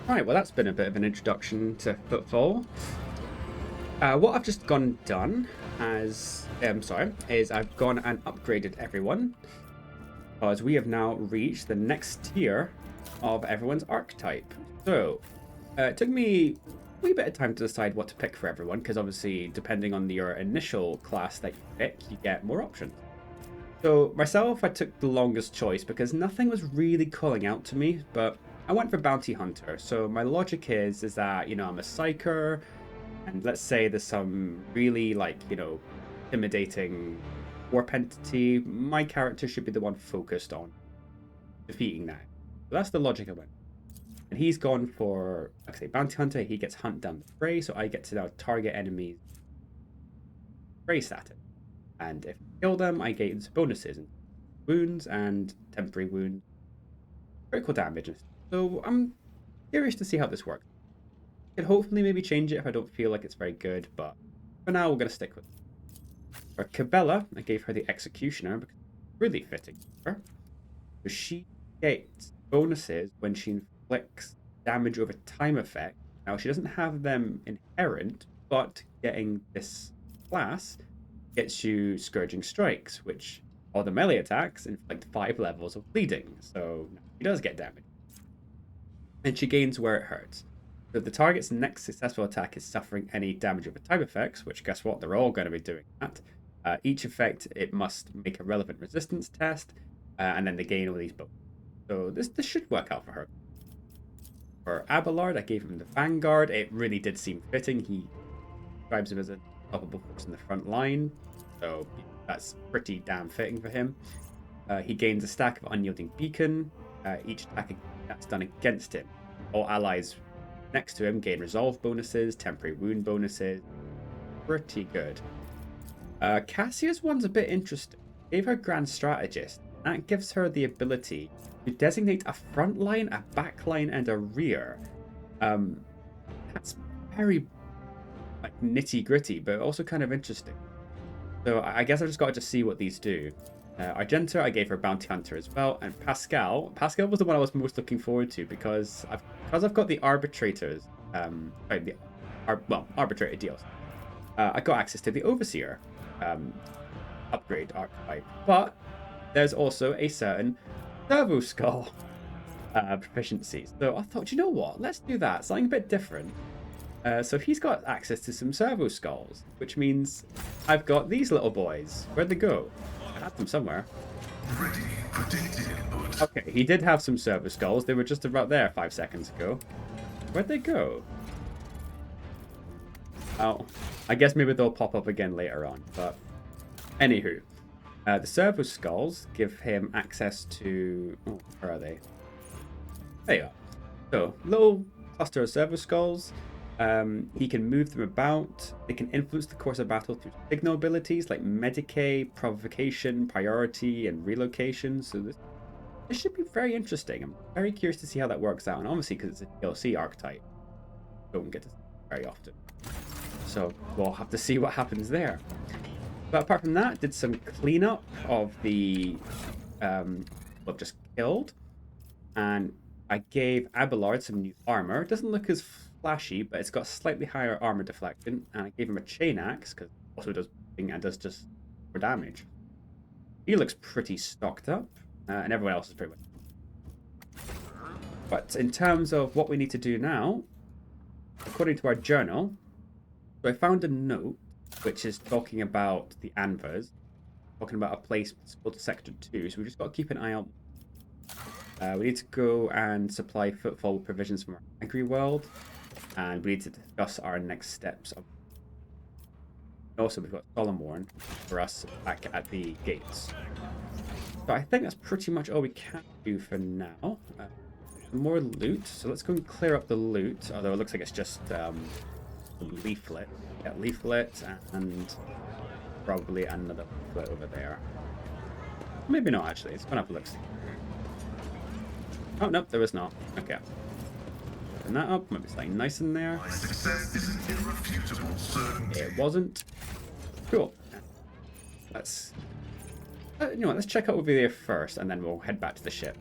Right, well that's been a bit of an introduction to Footfall. What I've just gone and done is I've gone and upgraded everyone because we have now reached the next tier of everyone's archetype. So it took me a wee bit of time to decide what to pick for everyone because obviously depending on your initial class that you pick, you get more options. So myself, I took the longest choice because nothing was really calling out to me, but I went for Bounty Hunter. So my logic is that, I'm a psyker, and let's say there's some really, intimidating warp entity. My character should be the one focused on defeating that. So that's the logic I went. And he's gone for, like I say, Bounty Hunter. He gets hunt down the prey, so I get to now target enemies, prey status. And if I kill them, I gain bonuses, and wounds and temporary wounds, critical damage. So I'm curious to see how this works. I could hopefully maybe change it if I don't feel like it's very good, but for now we're going to stick with it. For Cabela, I gave her the Executioner because it's really fitting for her. So she gets bonuses when she inflicts damage over time effect. Now she doesn't have them inherent, but getting this class gets you Scourging Strikes, which all the melee attacks inflict 5 levels of bleeding, so she does get damage. And she gains where it hurts. So the target's next successful attack is suffering any damage over time effects, which guess what? They're all going to be doing that. Each effect, it must make a relevant resistance test, and then they gain all these bonuses. So this should work out for her. For Abelard, I gave him the Vanguard. It really did seem fitting. He describes him as a unstoppable force in the front line, so that's pretty damn fitting for him. He gains a stack of Unyielding Beacon. Each attack that's done against him. All allies next to him gain resolve bonuses, temporary wound bonuses. Pretty good. Cassia's one's a bit interesting. Gave her Grand Strategist. That gives her the ability to designate a front line, a back line, and a rear. That's very nitty gritty, but also kind of interesting. So I guess I just got to see what these do. Argenta, I gave her Bounty Hunter as well, and Pascal was the one I was most looking forward to because I've got the Arbitrators, Arbitrator deals. I got access to the Overseer upgrade archetype, but there's also a certain Servo Skull proficiency. So I thought, you know what? Let's do that. Something a bit different. So he's got access to some Servo Skulls, which means I've got these little boys. Where'd they go? I had them somewhere. Okay, he did have some Servo Skulls. They were just about there 5 seconds ago. Where'd they go? Oh, I guess maybe they'll pop up again later on. But anywho, the Servo Skulls give him access to... Oh, where are they? There you are. So, little cluster of Servo Skulls. He can move them about. They can influence the course of battle through signal abilities like Medicae, Provocation, Priority, and Relocation. So this should be very interesting. I'm very curious to see how that works out. And obviously, because it's a DLC archetype, don't get to see it very often. So we'll have to see what happens there. But apart from that, did some cleanup of the what just killed, and I gave Abelard some new armor. It doesn't look as flashy, but it's got slightly higher armor deflection, and I gave him a chain axe because it also does and does just more damage. He looks pretty stocked up, and everyone else is pretty much. But in terms of what we need to do now, according to our journal, so I found a note which is talking about the Anvers, talking about a place called Sector 2, so we just got to keep an eye out. We need to go and supply Footfall with provisions from our Agri World, and we need to discuss our next steps. Also, we've got Solemnborn for us back at the gates. So I think that's pretty much all we can do for now. More loot, so let's go and clear up the loot, although it looks like it's just leaflet. Yeah, leaflet and probably another leaflet over there. Maybe not actually, it's gonna have a look. Oh, nope, there was not. Okay. Open that up, maybe something nice in there. My success is an irrefutable certainty. It wasn't. Cool. Let's... you know what, let's check out over there first, and then we'll head back to the ship.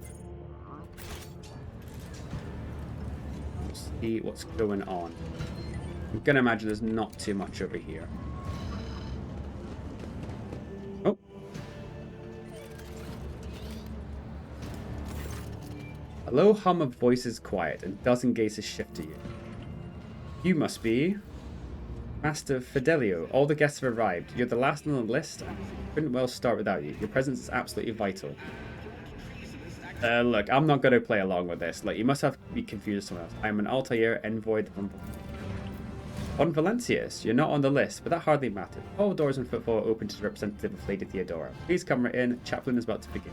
see what's going on. I'm gonna imagine there's not too much over here. Oh. A low hum of voices quiet and dozen gazes shift to you. You must be Master Fidelio. All the guests have arrived. You're the last on the list. I couldn't well start without you. Your presence is absolutely vital. Look, I'm not going to play along with this. Like, you must have to be confused with someone else. I'm an Altair envoy on Valencius. You're not on the list, but that hardly matters. All doors and footfall are open to the representative of Lady Theodora. Please come right in. Chaplain is about to begin.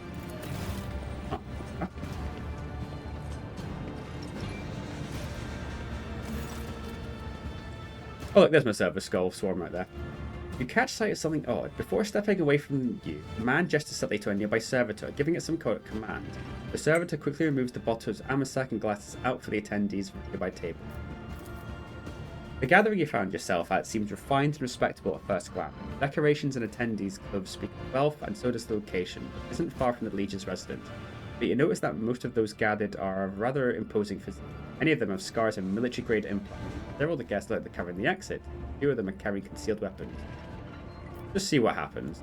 Oh, look, there's my service skull swarm right there. You catch sight of something odd. Before stepping away from you, the man gestures subtly to a nearby servitor, giving it some command. The servitor quickly removes the bottles of Amasak and glasses out for the attendees from the nearby table. The gathering you found yourself at seems refined and respectable at first glance. Decorations and attendees' clubs speak of wealth, and so does the location. It isn't far from the Legion's residence. But you notice that most of those gathered are rather imposing physique. Many of them have scars and military-grade implants. Several of the guests look like they're covering the exit. A few of them are carrying concealed weapons. Just see what happens.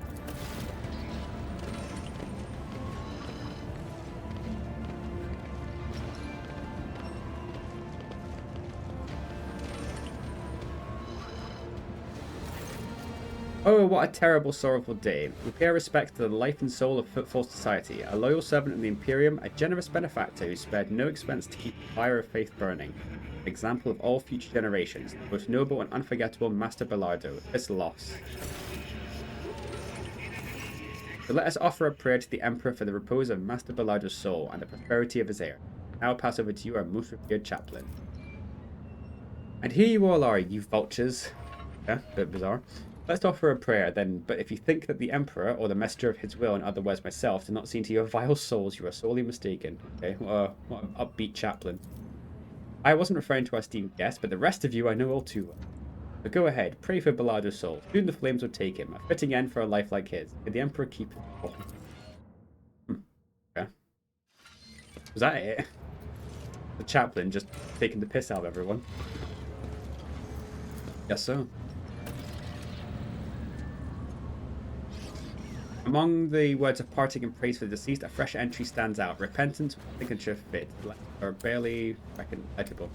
Oh, what a terrible, sorrowful day. We pay our respect to the life and soul of Footfall Society, a loyal servant of the Imperium, a generous benefactor who spared no expense to keep the fire of faith burning. An example of all future generations, the most noble and unforgettable Master Belardo, his loss. So let us offer a prayer to the Emperor for the repose of Master Belardo's soul and the prosperity of his heir. Now I'll pass over to you, our most revered chaplain. And here you all are, you vultures. Yeah, a bit bizarre. Let's offer a prayer then, but if you think that the Emperor, or the messenger of his will, in other words myself, do not see into your vile souls, you are sorely mistaken. Okay, what an upbeat chaplain. I wasn't referring to our esteemed guest, but the rest of you I know all too well. So go ahead, pray for Belardo's soul. Soon the flames will take him, a fitting end for a life like his. May the Emperor keep him. Oh. Okay. Was that it? The chaplain just taking the piss out of everyone? Guess so. Among the words of parting and praise for the deceased, a fresh entry stands out. Repentance with signature fit, or barely legible.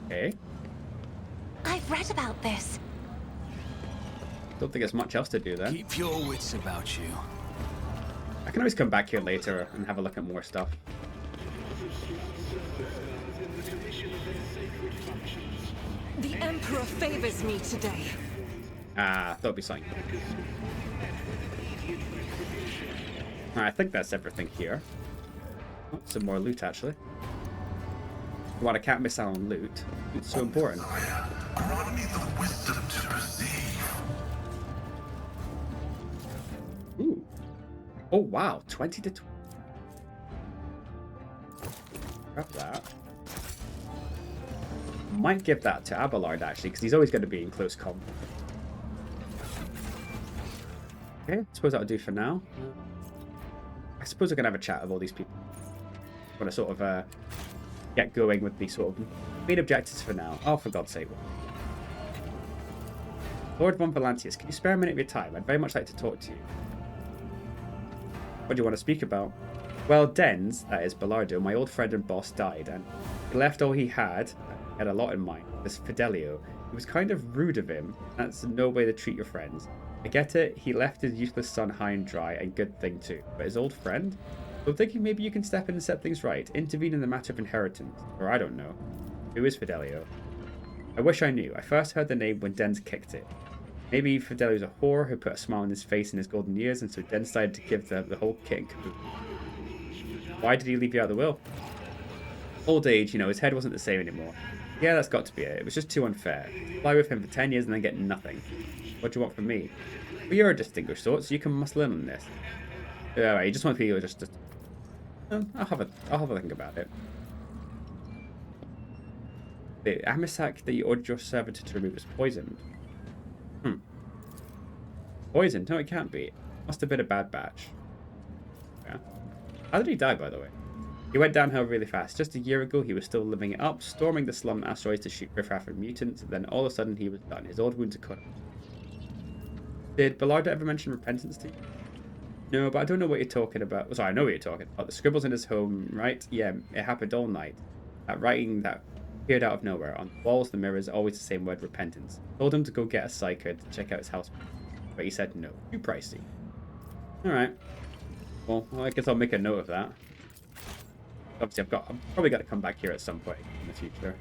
Okay. I've read about this. Don't think there's much else to do there. Keep your wits about you. I can always come back here later and have a look at more stuff. The Emperor favors me today. Ah, that'll be something. Alright, I think that's everything here. Oh, some more loot, actually. What, I can't miss out on loot. It's so important. Grant me the wisdom to perceive. Ooh. Oh, wow. 20 to 20. Grab that. Might give that to Abelard, actually, because he's always going to be in close combat. Okay, I suppose that'll do for now. I suppose we're going to have a chat with all these people. I want to sort of get going with the sort of main objectives for now. Oh, for God's sake. Lord von Valentius, can you spare a minute of your time? I'd very much like to talk to you. What do you want to speak about? Well, Denz, that is Belardo, my old friend and boss, died, and he left all he had a lot in mind. This Fidelio. It was kind of rude of him. That's no way to treat your friends. I get it, he left his useless son high and dry, and good thing too. But his old friend? So I'm thinking maybe you can step in and set things right. Intervene in the matter of inheritance. Or I don't know. Who is Fidelio? I wish I knew. I first heard the name when Denz kicked it. Maybe Fidelio's a whore who put a smile on his face in his golden years, and so Denz decided to give the whole kit and caboodle. Why did he leave you out of the will? Old age, you know, his head wasn't the same anymore. Yeah, that's got to be it. It was just too unfair. Fly with him for 10 years and then get nothing. What do you want from me? Well, you're a distinguished sort, so you can muscle in on this. Alright, you just want people just... I'll have a think about it. The Amasak that you ordered your servitor to remove is poisoned. Poisoned? No, it can't be. Must have been a bad batch. Yeah. How did he die, by the way? He went downhill really fast. Just a year ago, he was still living it up, storming the slum asteroids to shoot riffraff and mutants. Then all of a sudden, he was done. His old wounds are cut. Did Ballarda ever mention repentance to you? No, but I don't know what you're talking about. Well, sorry, I know what you're talking about. The scribbles in his home, right? Yeah, it happened all night. That writing that appeared out of nowhere. On the walls, the mirrors, always the same word, repentance. Told him to go get a psyker to check out his house. But he said no. Too pricey. Alright. Well, I guess I'll make a note of that. Obviously, I've probably got to come back here at some point in the future.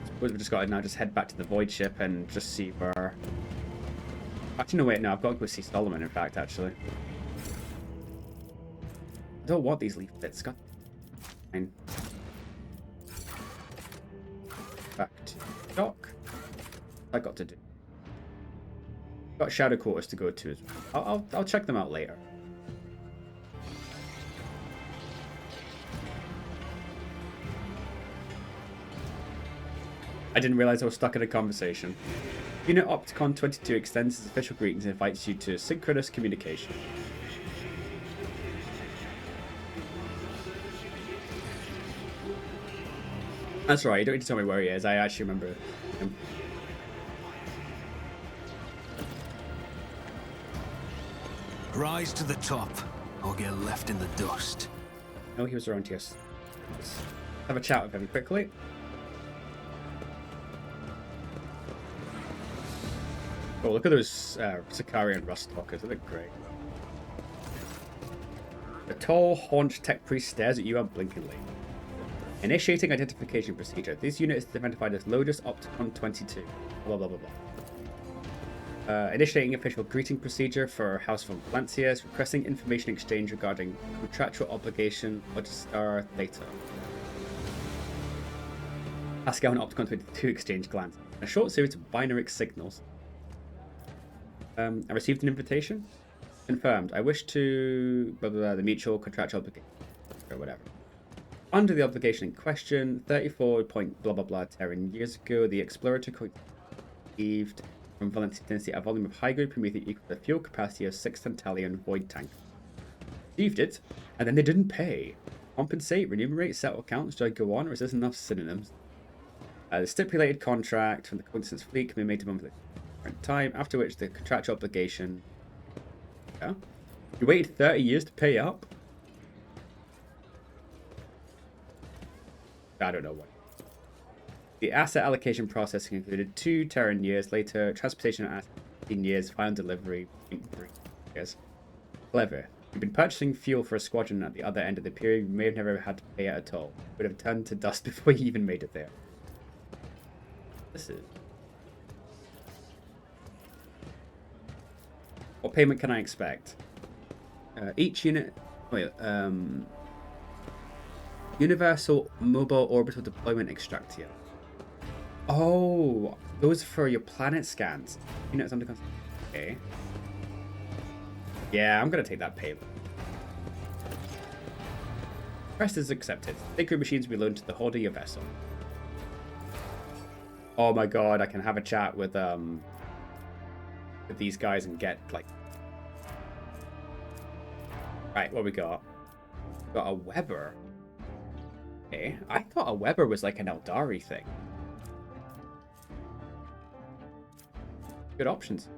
I suppose we've just got to now just head back to the void ship and just see where... Actually, no, wait, no, I've got to go see Solomon, in fact, actually. I don't want these leaf bits. Got fine. Back to dock. I got to do. Got shadow quarters to go to as well. I'll check them out later. I didn't realize I was stuck in a conversation. Unit Opticon 22 extends its official greetings and invites you to synchronous communication. That's right, you don't need to tell me where he is. I actually remember him. Rise to the top, or get left in the dust. No, he was around here. Let's have a chat with him quickly. Oh, look at those Sicarian rust talkers. They look great. The tall, haunched tech priest stares at you unblinkingly. Initiating identification procedure. This unit is identified as Lotus Opticon 22. Blah, blah, blah, blah. Initiating official greeting procedure for House von Valancius, requesting information exchange regarding contractual obligation, Logistar Theta. Pascal and Opticon 22 exchange glance. A short series of binary signals. I received an invitation. Confirmed. I wish to... Blah, blah, blah, the mutual contractual obligation. Or whatever. Under the obligation in question, 34 point blah blah blah Terran years ago, the Explorator received from Valancius a volume of high-grade promethium equal to the fuel capacity of 6 Tantalian void tank. Received it, and then they didn't pay. Compensate, remunerate, settle accounts. Do I go on, or is this enough synonyms? The stipulated contract from the Coincidence Fleet can be made to monthly time, after which the contractual obligation... Yeah? You waited 30 years to pay up? I don't know what. The asset allocation process concluded 2 Terran years later. Transportation at 15 years. Final delivery 3 years. Clever. You've been purchasing fuel for a squadron at the other end of the period. You may have never had to pay it at all. It would have turned to dust before you even made it there. This is... What payment can I expect? Each unit... Wait, Universal Mobile Orbital Deployment Extractor. Oh, those are for your planet scans. Units under construction. Okay. Yeah, I'm gonna take that payment. Request is accepted. Sacred machines will be loaned to the hold of your vessel. Oh my god, I can have a chat with these guys and get like... Right, what we got? We got a Weber. Okay, I thought a Weber was like an Eldari thing. Good options.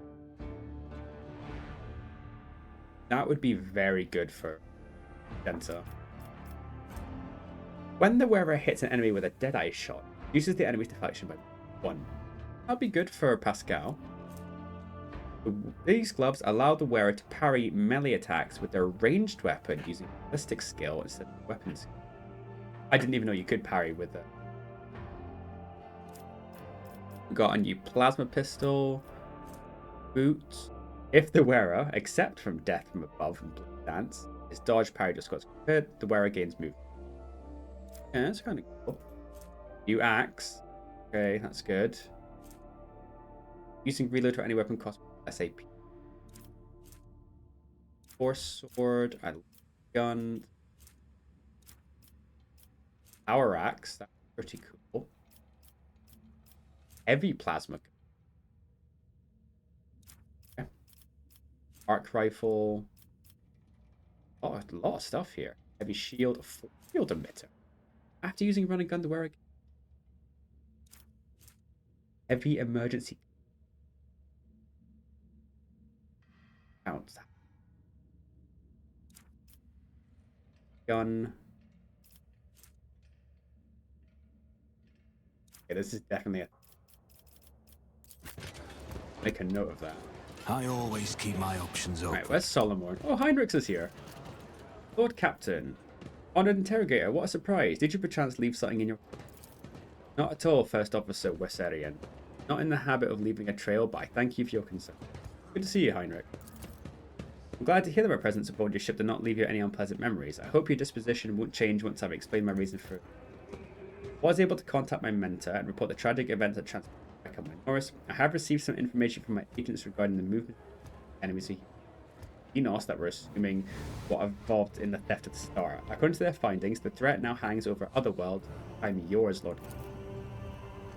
That would be very good for Genta. When the wearer hits an enemy with a Deadeye shot, reduces the enemy's deflection by 1. That'd be good for Pascal. These gloves allow the wearer to parry melee attacks with their ranged weapon using ballistic skill instead of weapons. I didn't even know you could parry with it. We got a new plasma pistol. Boots. If the wearer, except from death from above and blood dance, his dodge parry just got compared, the wearer gains movement. Yeah, that's kind of cool. New axe. Okay, that's good. Using reload for any weapon costs SAP. Force sword. I gun. Power axe. That's pretty cool. Heavy plasma. Okay. Arc rifle. a lot of stuff here. Heavy shield, field emitter. After using running gun to wear again. Heavy emergency counts. Gun. Okay, this is definitely a... Make a note of that. I always keep my options open. Right, where's Solomon? Oh, Heinrichs is here. Lord Captain. Honored interrogator, what a surprise. Did you perchance leave something in your... Not at all, First Officer Wesserian. Not in the habit of leaving a trail, but I thank you for your concern. Good to see you, Heinrich. I'm glad to hear that my presence aboard your ship did not leave you any unpleasant memories. I hope your disposition won't change once I've explained my reason for it. I was able to contact my mentor and report the tragic events that transpired back on my Norris. I have received some information from my agents regarding the movement of enemies of Enos that were assuming what evolved in the theft of the star. According to their findings, the threat now hangs over other worlds. I'm yours, Lord.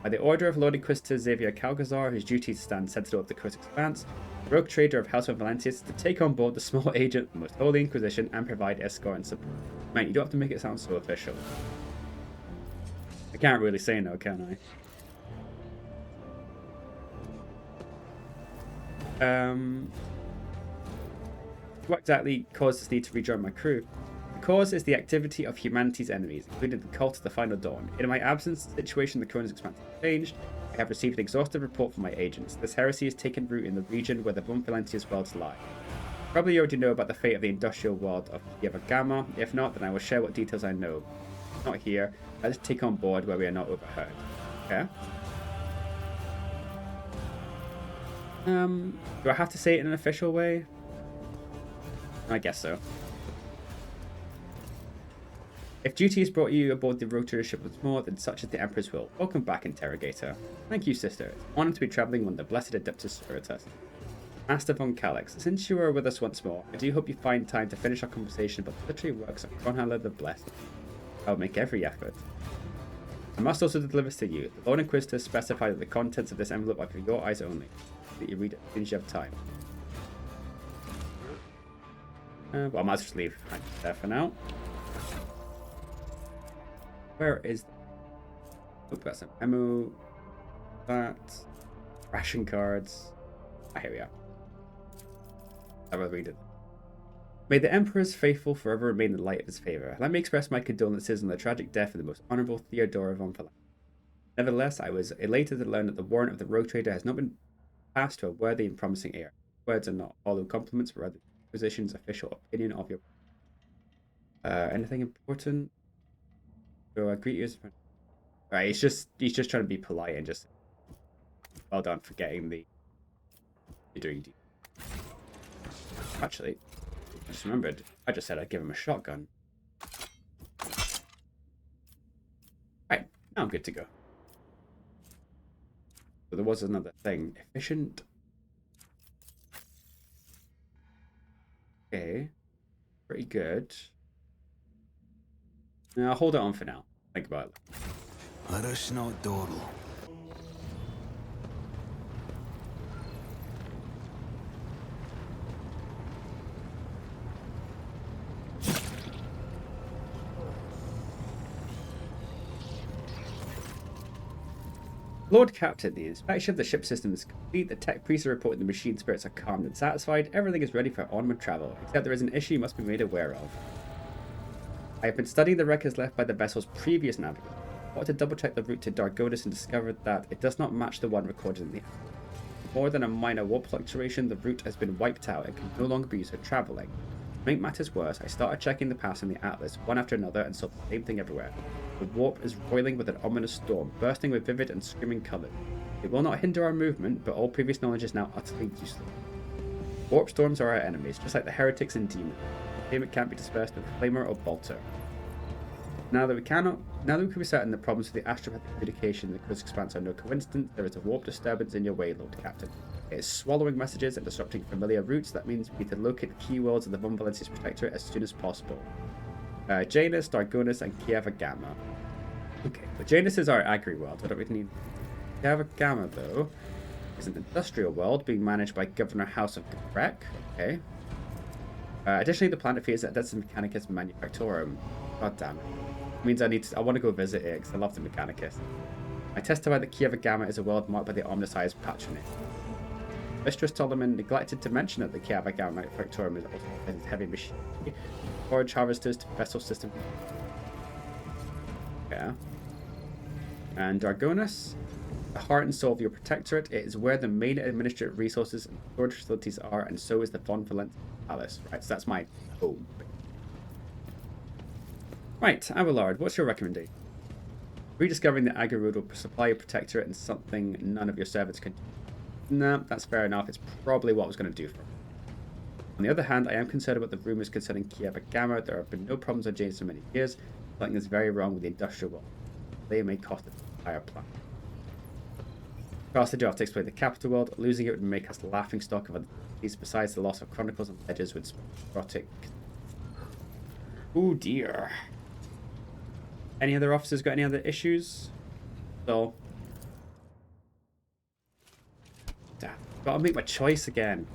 By the order of Lord Inquisitor Xavier Calgazar, whose duty to stand sentinel of the Cursed Expanse, the rogue trader of House of Valentius, to take on board the small agent of the Most Holy Inquisition and provide escort and support. Man, you don't have to make it sound so official. I can't really say no, can I? What exactly caused this need to rejoin my crew? The cause is the activity of humanity's enemies, including the cult of the Final Dawn. In my absence, the situation in the Cronus Expanse has changed. I have received an exhaustive report from my agents. This heresy has taken root in the region where the Von Valentius worlds lie. Probably you already know about the fate of the industrial world of Yeva Gamma. If not, then I will share what details I know. Not here. Let's take on board where we are not overheard. Okay? Do I have to say it in an official way? I guess so. If duty has brought you aboard the rotary ship once more, then such is the Emperor's will. Welcome back, Interrogator. Thank you, sister. It's an honor to be traveling on the blessed Adeptus Spiritus. Master von Calix, since you are with us once more, I do hope you find time to finish our conversation about the literary works of Kronhaller the Blessed. I will make every effort. I must also deliver this to you. The Lord Inquisitor specified that the contents of this envelope are for your eyes only. That you read it as soon as you have time. Well, I might just leave there for now. Where is... Oh, got some ammo. That. Ration cards. Ah, here we are. I will read it. May the Emperor's faithful forever remain the light of his favour. Let me express my condolences on the tragic death of the most honourable Theodora von Valentius. Nevertheless, I was elated to learn that the warrant of the rogue trader has not been passed to a worthy and promising heir. Words are not hollow compliments, but rather the Inquisition's official opinion of your... anything important? So I greet you as a friend. Right, he's just trying to be polite and just... Well done for getting the... You're doing... Actually... I just remembered, I just said I'd give him a shotgun. Right, now I'm good to go. So there was another thing. Efficient. Okay. Pretty good. Now I'll hold it on for now. Think about it. Let us not dawdle. Lord Captain, the inspection of the ship system is complete. The tech priests are reporting the machine spirits are calmed and satisfied. Everything is ready for onward travel, except there is an issue you must be made aware of. I have been studying the records left by the vessel's previous navigator. I wanted to double check the route to Dargonus and discovered that it does not match the one recorded in the app. More than a minor warp fluctuation, the route has been wiped out and can no longer be used for travelling. To make matters worse, I started checking the paths in the atlas, one after another, and saw the same thing everywhere. The warp is roiling with an ominous storm, bursting with vivid and screaming colours. It will not hinder our movement, but all previous knowledge is now utterly useless. Warp storms are our enemies, just like the heretics and demons. The payment can't be dispersed with flamer or bolter. Now that we can be certain the problems with the astropathic communication in the Cursed Expanse are no coincidence, there is a warp disturbance in your way, Lord Captain. It is swallowing messages and disrupting familiar routes. That means we need to locate the key worlds of the Von Valentius Protectorate as soon as possible. Janus, Dargonus, and Kieva Gamma. Okay, but Janus is our agri world. I don't really need... Kieva Gamma, though, is an industrial world being managed by Governor House of Grek. Okay. Additionally, the planet fears that that's the Mechanicus Manufactorum. God damn it. It means I want to go visit it because I love the Mechanicus. I testify that Kieva Gamma is a world marked by the Omniscience patronage. Mistress Solomon neglected to mention that the Kieva Gamma Manufactorum is also its heavy machinery, forage harvesters to vessel system. Yeah. And Dargonus, the heart and soul of your protectorate. It is where the main administrative resources and storage facilities are, and so is the Von Valente Palace. Right, so that's my home. Right, Abelard, what's your recommendation? Rediscovering the Agri Road will supply your protectorate and something none of your servants can do. No, that's fair enough. It's probably what I was going to do for him. On the other hand, I am concerned about the rumors concerning Kieva Gamma. There have been no problems on James for many years. Something is very wrong with the industrial world. They may cost an entire planet. First, I do have to explain the capital world. Losing it would make us the laughing stock of other cities. Besides, the loss of chronicles and ledgers would erotic. Oh dear. Any other officers got any other issues? So, damn, gotta make my choice again.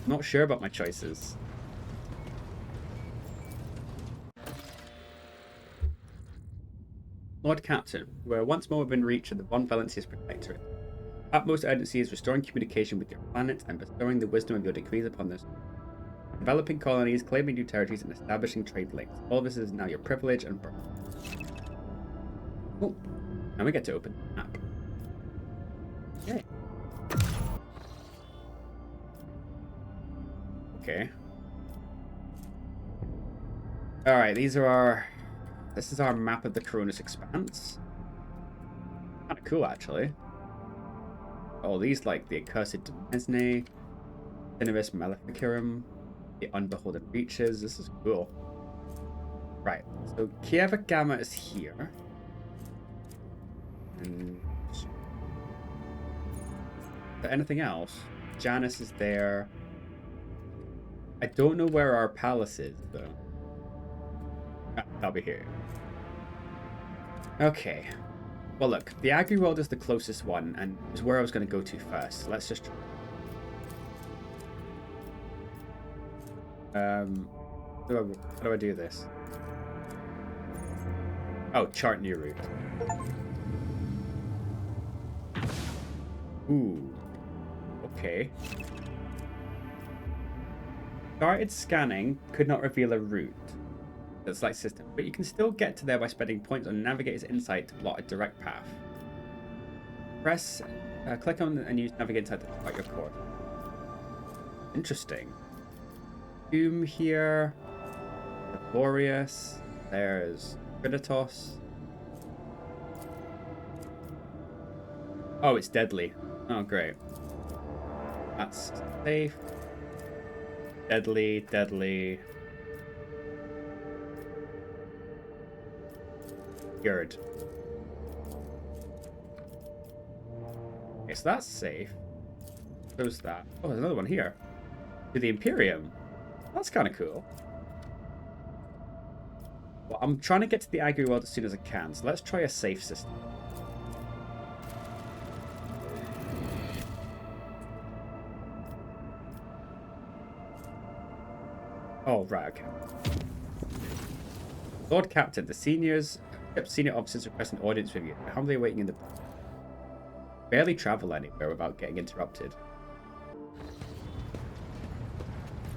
Not sure about my choices. Lord Captain, we're once more within reach of the Von Valencia's protectorate. Utmost urgency is restoring communication with your planet and bestowing the wisdom of your decrees upon this. Developing colonies, claiming new territories, and establishing trade links. All this is now your privilege and birth. Oh, now we get to open the map. Okay. Okay. Alright, this is our map of the Cronus Expanse. Kinda cool, actually. Oh, these like the Accursed Demesne, Cineris Maleficarum, the Unbeholden Reaches. This is cool. Right, so Kieva Gamma is here. And anything else? Janus is there. I don't know where our palace is, though. I'll be here. Okay. Well, look, the Agri World is the closest one, and is where I was going to go to first. So let's just try. How do I do this? Oh, chart new route. Ooh. Okay. Started scanning, could not reveal a route. That's like system, but you can still get to there by spending points on Navigator's Insight to plot a direct path. Click on and use Navigator's Insight to plot your course. Interesting. Doom here. Laborious. There's Creditos. Oh, it's deadly. Oh, great. That's safe. Deadly, deadly. Good. Okay, so that's safe. There's that. Oh, there's another one here. To the Imperium. That's kind of cool. Well, I'm trying to get to the Agri World as soon as I can, so let's try a safe system. Oh, right, okay. Lord Captain, the senior officers request an audience with you. They're humbly waiting in the... Barely travel anywhere without getting interrupted.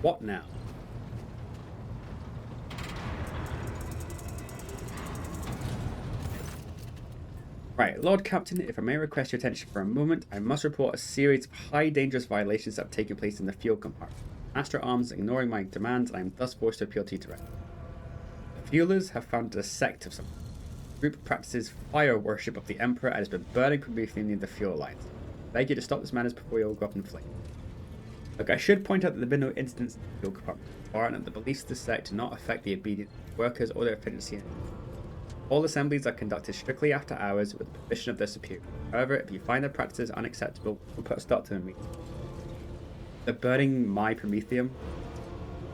What now? Right, Lord Captain, if I may request your attention for a moment, I must report a series of high dangerous violations that have taken place in the fuel compartment. Astra Arms ignoring my demands, and I am thus forced to appeal to you directly. The fuelers have founded a sect of some group practices fire worship of the Emperor and has been burning promethium near the fuel lines. I beg you to stop this madness before you all go up in flames. Look, I should point out that there have been no incidents in the fuel compartment so far, and that the beliefs of the sect do not affect the obedience of workers or their efficiency in all assemblies are conducted strictly after hours with the permission of their superior. However, if you find their practices unacceptable, we'll put a stop to them immediately. They're burning my promethium.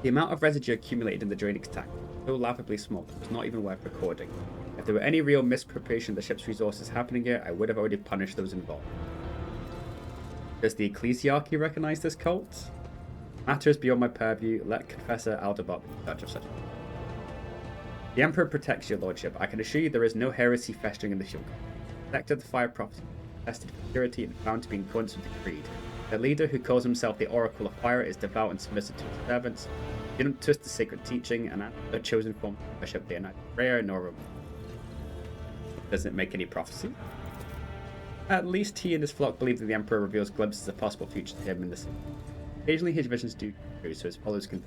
The amount of residue accumulated in the drainage tank was so laughably small it was not even worth recording. If there were any real misappropriation of the ship's resources happening here, I would have already punished those involved. Does the ecclesiarchy recognize this cult? Matters beyond my purview, let Confessor Aldebart be in charge of such. The Emperor protects your lordship. I can assure you there is no heresy festering in the Shield. Protector of the Fire Prophecy, tested for purity and found to be in accordance with the creed. The leader, who calls himself the Oracle of Fire, is devout and submissive to his servants. You don't twist the sacred teaching, and the chosen form of worship, they are neither prayer nor romance. Doesn't make any prophecy. At least he and his flock believe that the Emperor reveals glimpses of possible future to him in the city. Occasionally his visions do come true, so his followers can...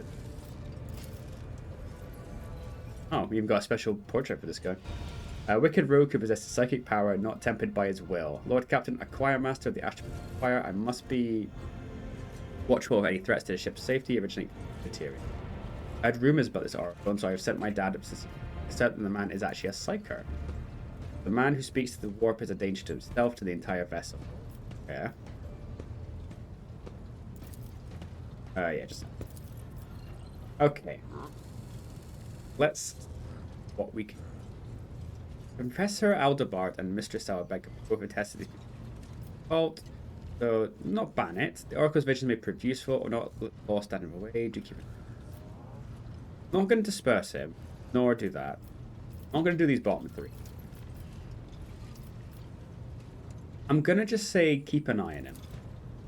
Oh, we even got a special portrait for this guy. A wicked rogue who possesses psychic power not tempered by his will. Lord Captain, a choir master of the Astral Fire, I must be watchful of any threats to the ship's safety originating from material. I had rumors about this oracle, and so I have sent my dad up to certain the man is actually a psyker. The man who speaks to the warp is a danger to himself, to the entire vessel. Yeah. Yeah, just... Okay. Let's... What we can... Professor Aldebart and Mistress Auerbach both attested to the fault, so not ban it. The Oracle's visions may prove useful or not lost out of the way. Do keep it. Not going to disperse him, nor do that. I'm going to do these bottom three. I'm going to just say keep an eye on him.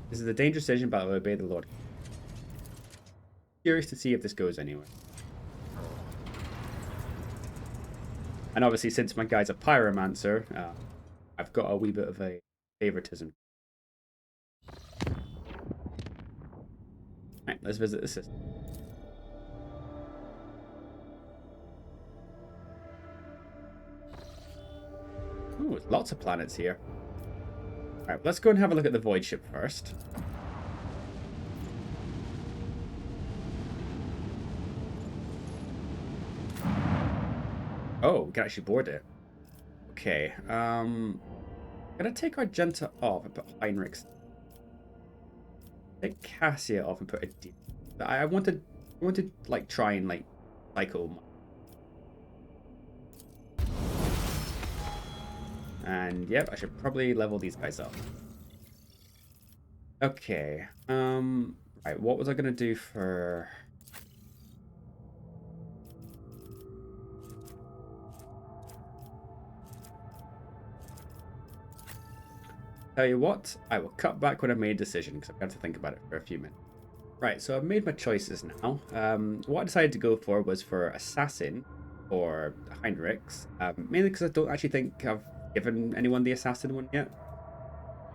This is a dangerous decision, but I'll obey the Lord. Curious to see if this goes anywhere. And obviously, since my guy's a pyromancer, I've got a wee bit of a favoritism. Right, let's visit the system. Ooh, lots of planets here. Alright, let's go and have a look at the void ship first. Oh, we can actually board it. Okay, gonna take Argenta off and put Heinrichs. Take Cassia off and put a D. I want to like try and like cycle. And yep, I should probably level these guys up. Okay, right, what was I gonna do for? Tell you what, I will cut back when I've made a decision because I've got to think about it for a few minutes. Right, so I've made my choices now. What I decided to go for was for Assassin or Heinrichs, mainly because I don't actually think I've given anyone the Assassin one yet.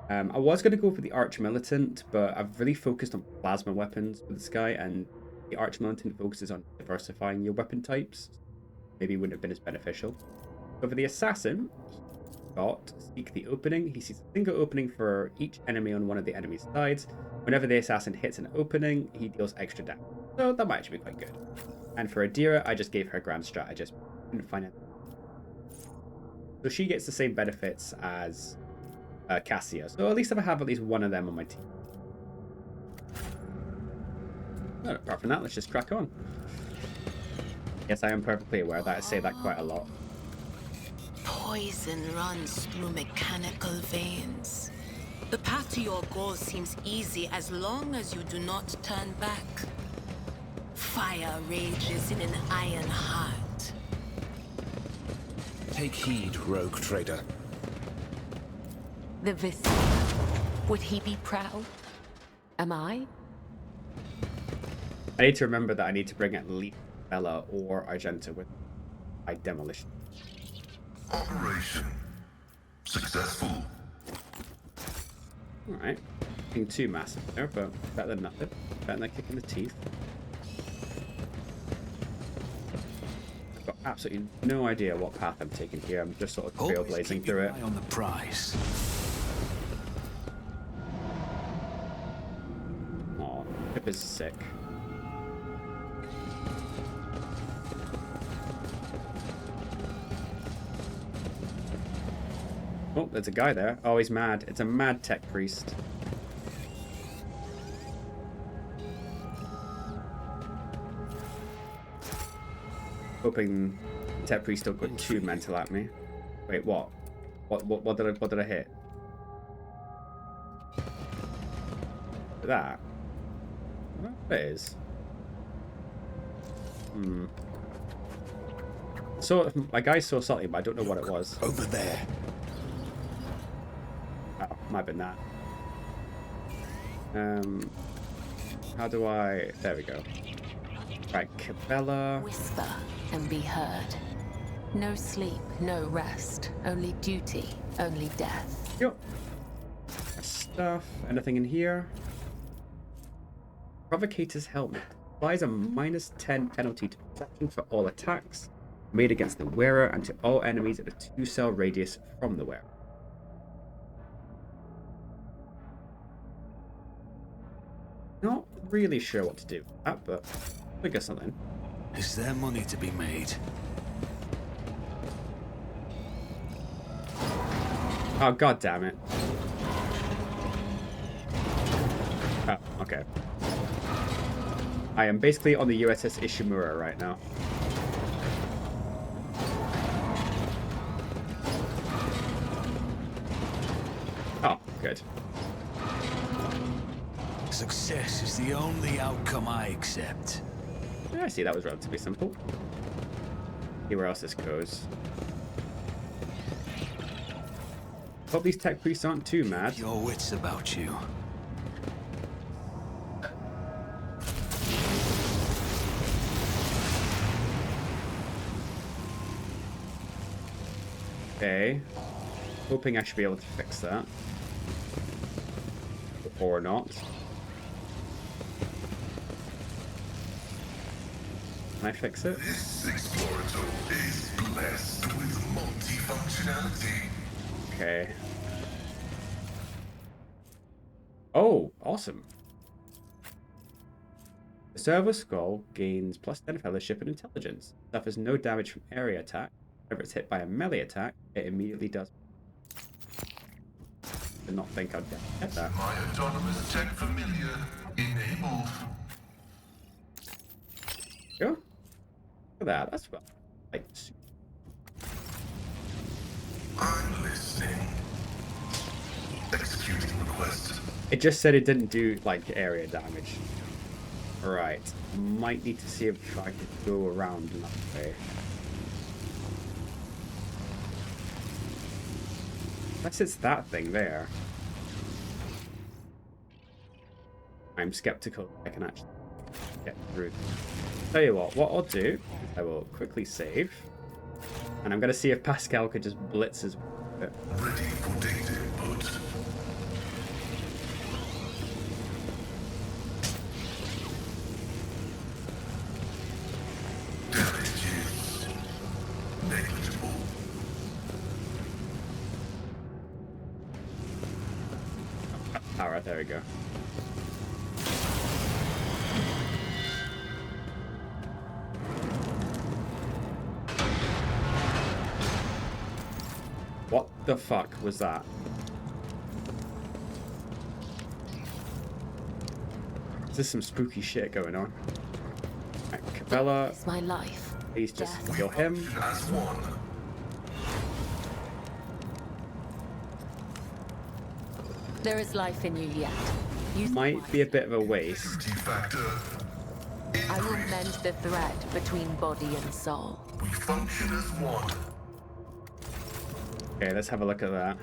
I was going to go for the Arch Militant, but I've really focused on plasma weapons with this guy, and the Arch Militant focuses on diversifying your weapon types. Maybe wouldn't have been as beneficial. So for the Assassin, seek the opening. He sees a single opening for each enemy on one of the enemy's sides. Whenever the assassin hits an opening, he deals extra damage. So that might actually be quite good. And for Adira, I just gave her Grand Strategist. Couldn't find it. So she gets the same benefits as Cassia. So at least I have at least one of them on my team. Well, apart from that, let's just crack on. Yes, I am perfectly aware that I say that quite a lot. Poison runs through mechanical veins. The path to your goal seems easy as long as you do not turn back. Fire rages in an iron heart. Take heed, rogue trader. The Vista. Would he be proud? Am I? I need to remember that I need to bring at least Bella or Argenta with my demolition. Operation successful. Alright. Nothing too massive there, but better than nothing. Better than a kick in the teeth. I've got absolutely no idea what path I'm taking here. I'm just sort of trailblazing through it. Eye on the prize. Aw, Pip is sick. Oh, there's a guy there. Oh, he's mad. It's a mad tech priest. Hoping tech priest don't go too mental at me. Wait, what? What did I hit? That? What it is? So my guy saw something, but I don't know what it was. Over there. Oh, might have been that. How do I... There we go. Right, Cabela. Whisper and be heard. No sleep, no rest. Only duty, only death. Yep. Stuff. Anything in here? Provocator's helmet. Applies a -10 penalty to protection for all attacks made against the wearer and to all enemies at a 2-cell radius from the wearer. Not really sure what to do with that, but I guess something. Is there money to be made? Oh, god damn it. Oh, okay. I am basically on the USS Ishimura right now. Oh, good. Success is the only outcome I accept. Yeah, I see, that was relatively simple. See where else this goes. Hope these tech priests aren't too mad. Your wits about you. Okay. Hoping I should be able to fix that. Or not. Can I fix it? This explorator is blessed with multifunctionality. Okay. Oh, awesome. The servo skull gains +10 fellowship and intelligence. Suffers no damage from area attack. Whenever it's hit by a melee attack, it immediately does. Did not think I'd get that. My autonomous tech familiar enabled. Sure. Look at that. That's well. Like, I'm listening. Executing request. it just said it didn't do like area damage. Right. Might need to see if I can go around in that way. Unless it's that thing there. I'm skeptical I can actually get through. Tell you what I'll do is I will quickly save. And I'm going to see if Pascal could just blitz his... Ready for data input. Damage is negligible. Alright, there we go. What the fuck was that? Is this some spooky shit going on? Right, Cabela, It's my life. please just Death. kill him. As one. There is life in you yet. Use Might be a bit of a waste. Duty factor. I will mend the thread between body and soul. We function as one. Okay, let's have a look at that.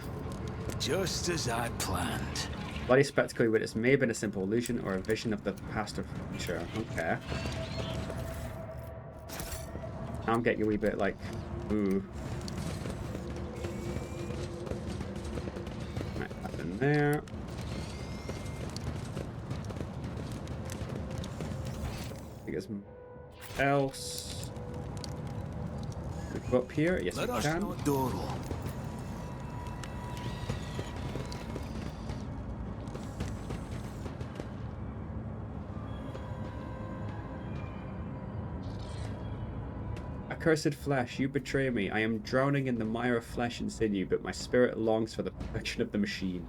Just as I planned. Bloody spectacle you witness may have been a simple illusion or a vision of the past or future. Okay. I'm getting a wee bit like, ooh. Right, up in there. I think there's else. Can we go up here? Yes, Let we us can. know, Doral. Accursed flesh, you betray me. I am drowning in the mire of flesh and sinew, but my spirit longs for the perfection of the machine.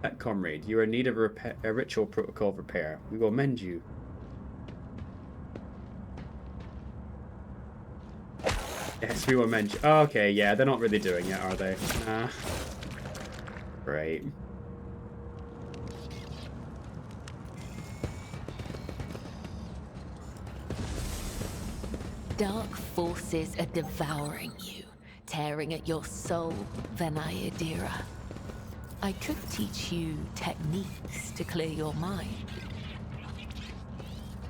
Pet comrade, you are in need of a ritual protocol repair. We will mend you. Yes, we were mentioned. Oh, okay, yeah, they're not really doing it, are they? Nah. Great. Dark forces are devouring you, tearing at your soul, Venayadira. I could teach you techniques to clear your mind.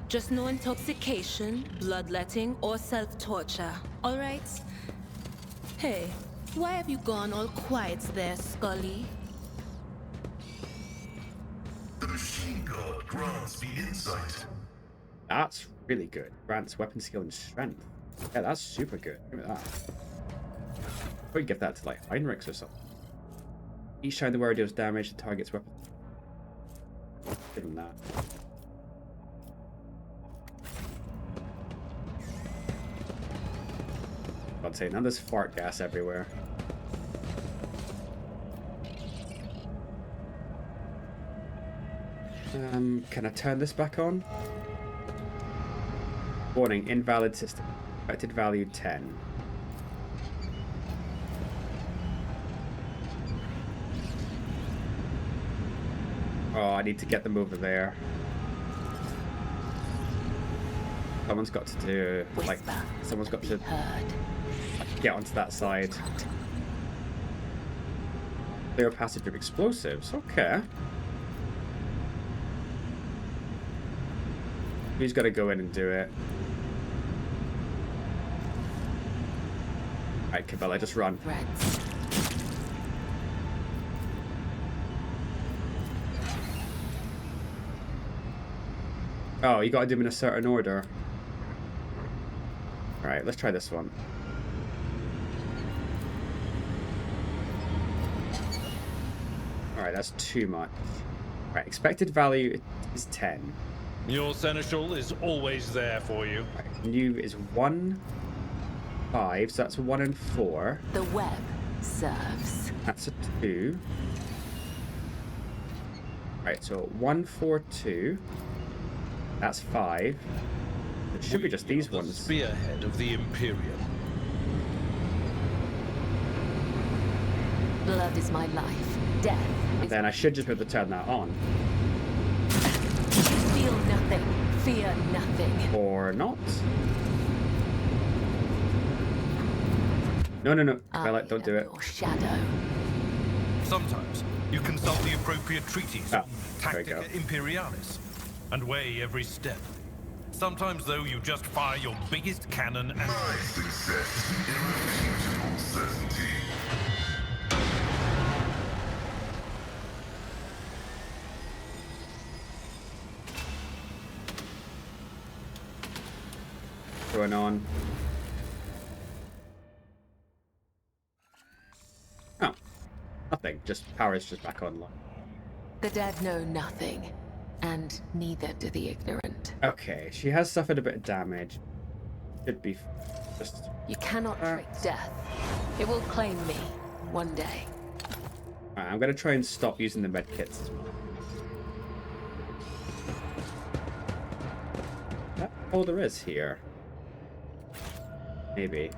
Just no intoxication, bloodletting, or self-torture, all right? Hey, why have you gone all quiet there, Scully? The machine god grants me insight. That's really good. Grants weapon skill and strength. Yeah, that's super good. Give me that. Probably give that to like Heinrichs or something. Each time the warrior deals damage to target's weapon. Give him that. I'd say now there's fart gas everywhere. Can I turn this back on? Warning, invalid system. Expected value 10. Oh, I need to get them over there. Someone's got to do, like, someone's got to get onto that side. Clear passage of explosives. Okay. Who's got to go in and do it? Alright, Cabela, just run. Oh, you gotta do them in a certain order. Alright, let's try this one. Alright, that's too much. Right, expected value is 10. Your seneschal is always there for you. Right, new is 1, 5, so that's 1 and 4. The web serves. That's a 2. Right, so 1, 4, 2. That's 5. It should be just these The ones. spearhead of the Imperium. Blood is my life. Death is... Then I should just be able to turn that on. Feel nothing. Fear nothing. Or not. No, no, no. Twilight, don't do it. Your shadow. Sometimes you consult the appropriate treaties, Oh, there we go. Tactica Imperialis, and weigh every step. Sometimes, though, you just fire your biggest cannon and... My success is an irrefutable certainty. Going on. Oh. Nothing. Just power is just back online. The dead know nothing, and neither do the ignorant. Okay, she has suffered a bit of damage. Should be just... You cannot trick death. It will claim me one day. Alright, I'm gonna try and stop using the med kits. Is that all there is here? Maybe.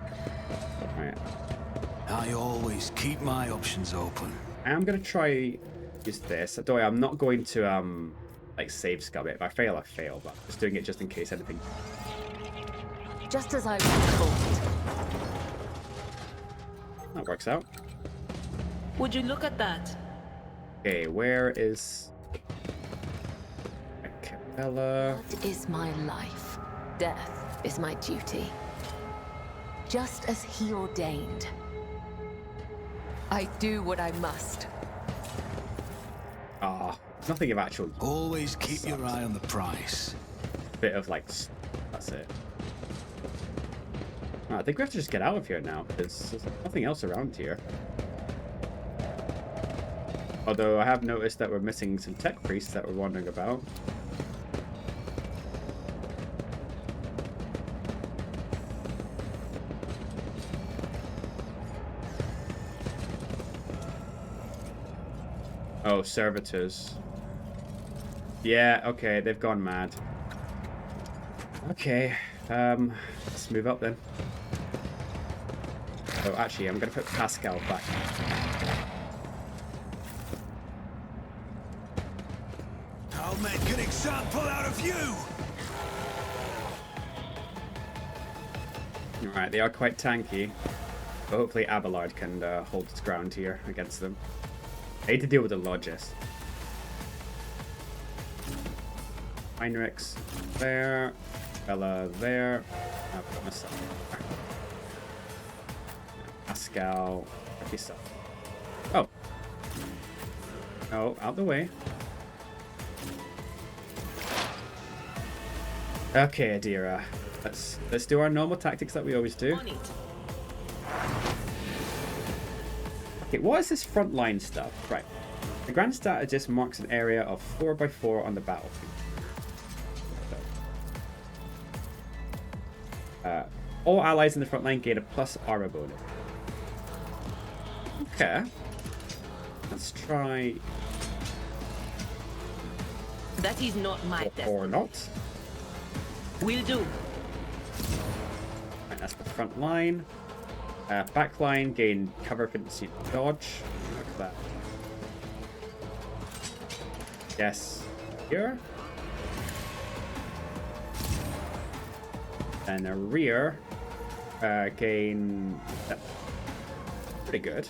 Alright. I always keep my options open. I'm gonna try use this. Don't worry, I'm not going to like save scum it. If I fail, I fail, but I'm just doing it just in case anything. Just as I was told. That works out. Would you look at that? Okay, where is Capella? Blood is my life. Death is my duty. Just as he ordained. I do what I must. Ah, nothing of actual Always keep your eye on the price. bit of like. That's it. I think we have to just get out of here now because there's nothing else around here. Although I have noticed that we're missing some tech priests that were wandering about. Oh, servitors. Yeah, okay, they've gone mad. Okay, let's move up then. So actually, I'm going to put Pascal back. I'll make an example out of you! Alright, they are quite tanky. But hopefully Abelard can hold its ground here against them. I need to deal with the Logis. Heinrichs there. Bella there. I'll put myself there. Pascal. Yourself. Oh. Oh, out the way. Okay, Adira. Let's do our normal tactics that we always do. Okay, what is this frontline stuff? Right. The Grand Strategist marks an area of 4x4 on the battlefield. All allies in the front line gain a plus armor bonus. Okay. Let's try. That is not my destiny. Or not. Will do. Right, that's the front line. Back line gain cover, efficiency, dodge. Look at that. Yes. Here. And the rear gain pretty good.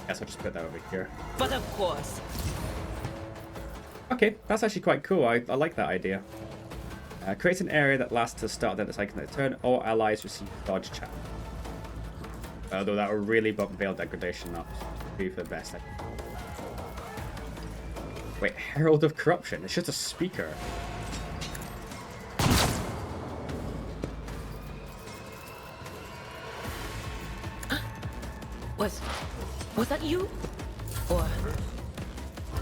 Guess I'll just put that over here. But of course. Okay, that's actually quite cool. I like that idea. Creates an area that lasts to the start of the second turn. All allies receive dodge chance. Although that would really bump Veil Degradation up. Be for the best. Wait, Herald of Corruption. It's just a speaker. Was that you? Or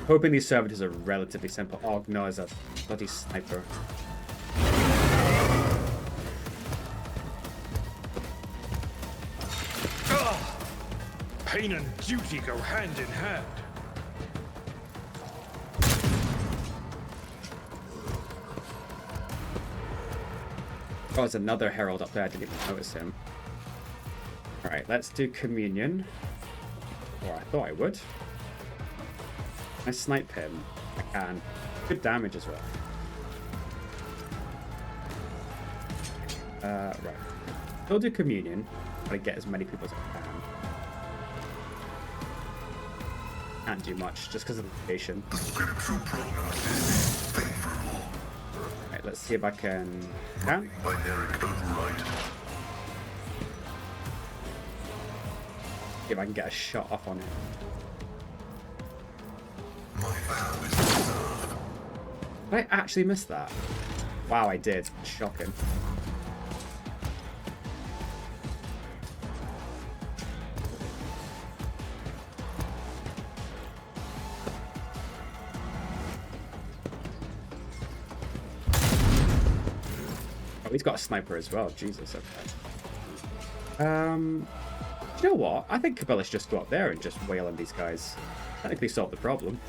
Hoping these servitors are relatively simple. Oh no, it's a bloody sniper. Pain and duty go hand in hand. Oh, there's another herald up there. I didn't even notice him. Alright, let's do communion. Or I thought I would. Can I snipe him? I can. Good damage as well. Right. Still do communion. Try to get as many people as I can. Can't do much just because of the location. The scriptural prognosis is favorable. Right, let's see if I can. Yeah. Binaric override. See if I can get a shot off on it. My vow is observed. Did I actually miss that? Wow, I did. Shocking. Oh, he's got a sniper as well. Jesus. Okay. You know what? I think Cabela's just go up there and just wail on these guys. Technically solve the problem.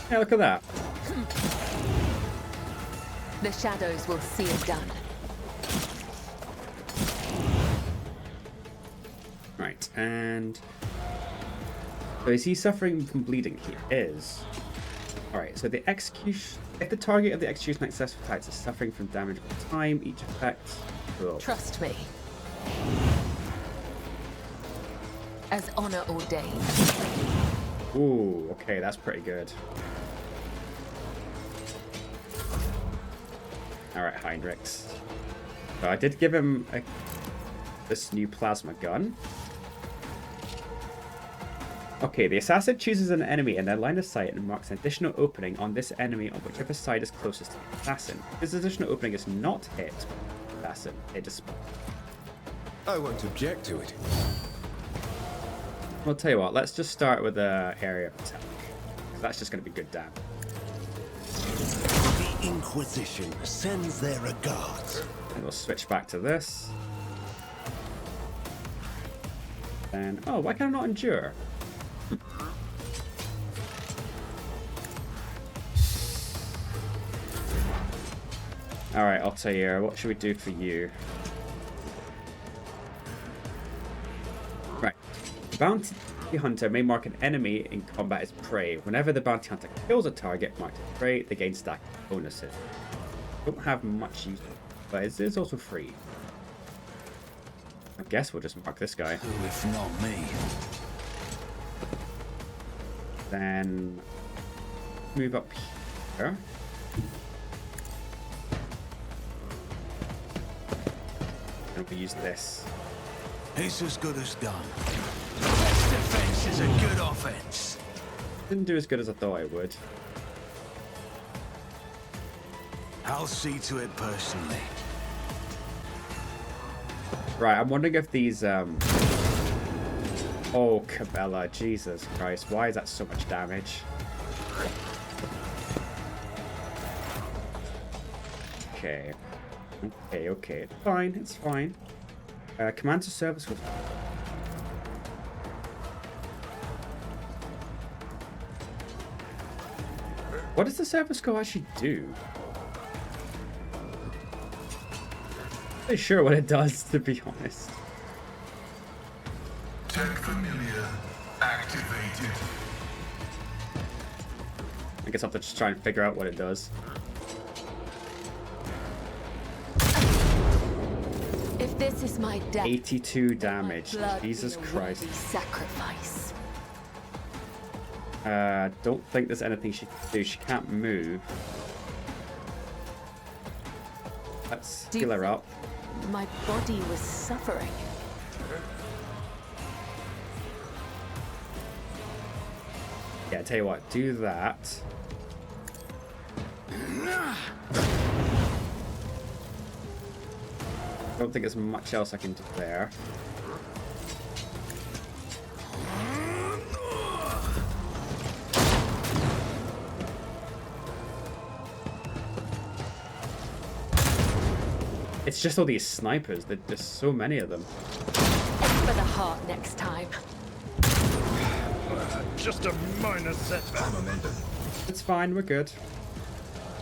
Yeah, look at that. the shadows will see it done. Right, and so is he suffering from bleeding? He is. Alright, so the execution, if the target of the execution successful attacks is suffering from damage over time, each effect will... Trust me. As honor ordained. Ooh, okay, that's pretty good. Alright, Heinrichs. So I did give him this new plasma gun. Okay, the assassin chooses an enemy in their line of sight and marks an additional opening on this enemy on whichever side is closest to the assassin. If this additional opening is not hit by the assassin, it is... I won't object to it. I'll tell you what, let's just start with the area of attack. That's just going to be good damage. The Inquisition sends their regards. And we'll switch back to this. Then, oh, why can I not endure? Alright, Altair, what should we do for you? Right. The bounty hunter may mark an enemy in combat as prey. Whenever the bounty hunter kills a target marked as prey, they gain stack bonuses. Don't have much use, but it is also free. I guess we'll just mark this guy. Who if not me? Then move up here. And we use this. It's as good as done. Best defense is a good offense. Didn't do as good as I thought I would. I'll see to it personally. Right, I'm wondering if these oh, Cabela, Jesus Christ, why is that so much damage? Okay. Okay, it's fine, it's fine. Command to service was... What does the service go actually do? I'm not sure what it does, to be honest. Tech familiar activated. I guess I'll have to just try and figure out what it does. If this is my death, 82 damage. blood Jesus be a Christ. worthy sacrifice. Don't think there's anything she can do. She can't move. Let's Do heal you her up. My body was suffering. Yeah, tell you what, do that. Don't think there's much else I can do there. It's just all these snipers. There's so many of them. For the heart next time. Just a minor setback. It's fine, we're good.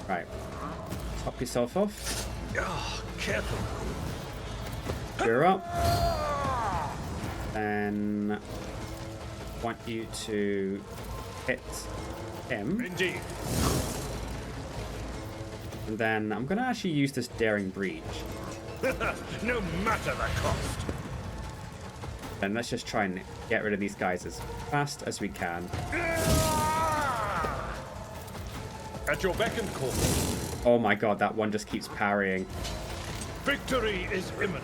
Right. Top yourself off. Oh, careful. You're up. Then want you to hit him. Indeed. And then I'm gonna actually use this daring breach. No matter the cost. And let's just try and get rid of these guys as fast as we can. At your beck and call. Oh my god, that one just keeps parrying. Victory is imminent.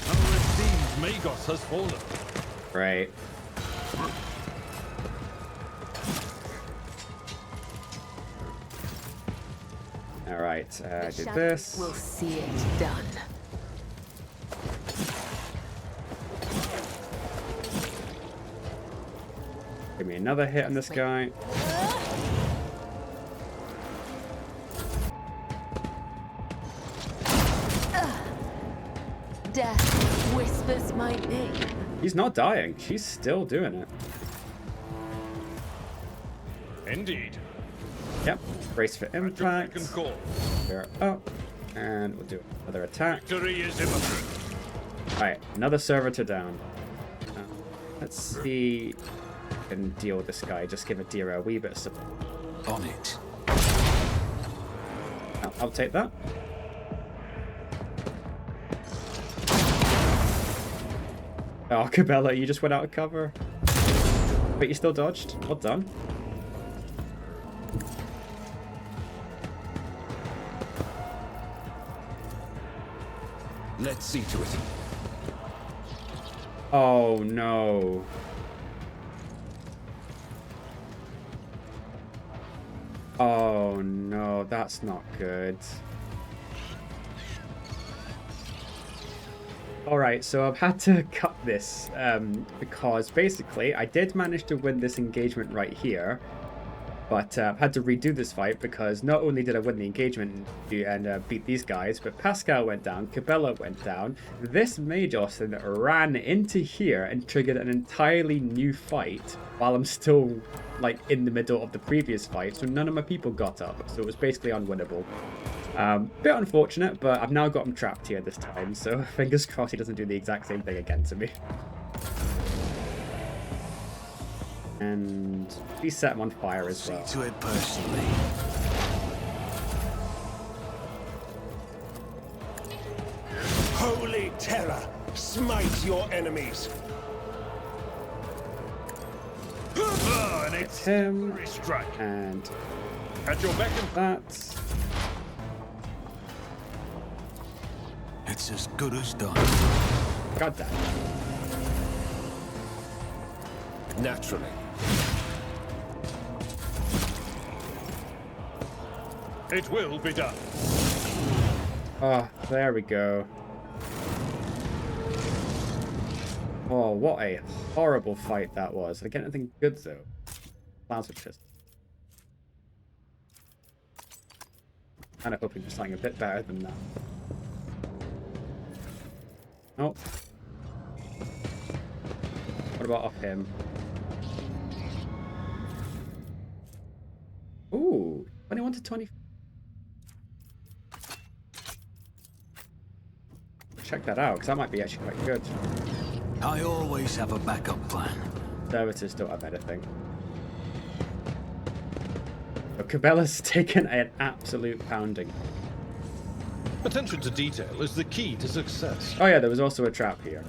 Our esteemed Magos has fallen. Right. Alright, do this. We'll see it done. Give me another hit on this guy. Death whispers my name. He's not dying. She's still doing it. Indeed. Yep. Brace for At your beck impact. and call. We're up. And we'll do another attack. Victory is imminent. Alright, another servitor down. Let's see if I can deal with this guy. Just give Adira a wee bit of support. On it. I'll take that. Oh, Cabela, you just went out of cover. But you still dodged. Well done. Let's see to it. Oh, no. Oh, no. That's not good. Alright, so I've had to cut this because basically I did manage to win this engagement right here, but I've had to redo this fight because not only did I win the engagement and beat these guys, but Pascal went down, Cabela went down, this Magos then ran into here and triggered an entirely new fight while I'm still like in the middle of the previous fight, so none of my people got up, so it was basically unwinnable. Bit unfortunate, but I've now got him trapped here this time, so fingers crossed he doesn't do the exact same thing again to me. And he set him on fire as well. See to it personally. Holy terror! Smite your enemies! And It's it's him, strike. and At your beck and that. It's as good as done. Got that. Naturally. it will be done. Oh, there we go. Oh, what a horrible fight that was. Did I get anything good, though? Plasma chest. Kind of hoping for something a bit better than that. Oh. What about off him? Ooh, 21 to 20. Check that out, because that might be actually quite good. I always have a backup plan. Servitors don't have anything. But Cabela's taken an absolute pounding. Attention to detail is the key to success. Oh yeah, there was also a trap here.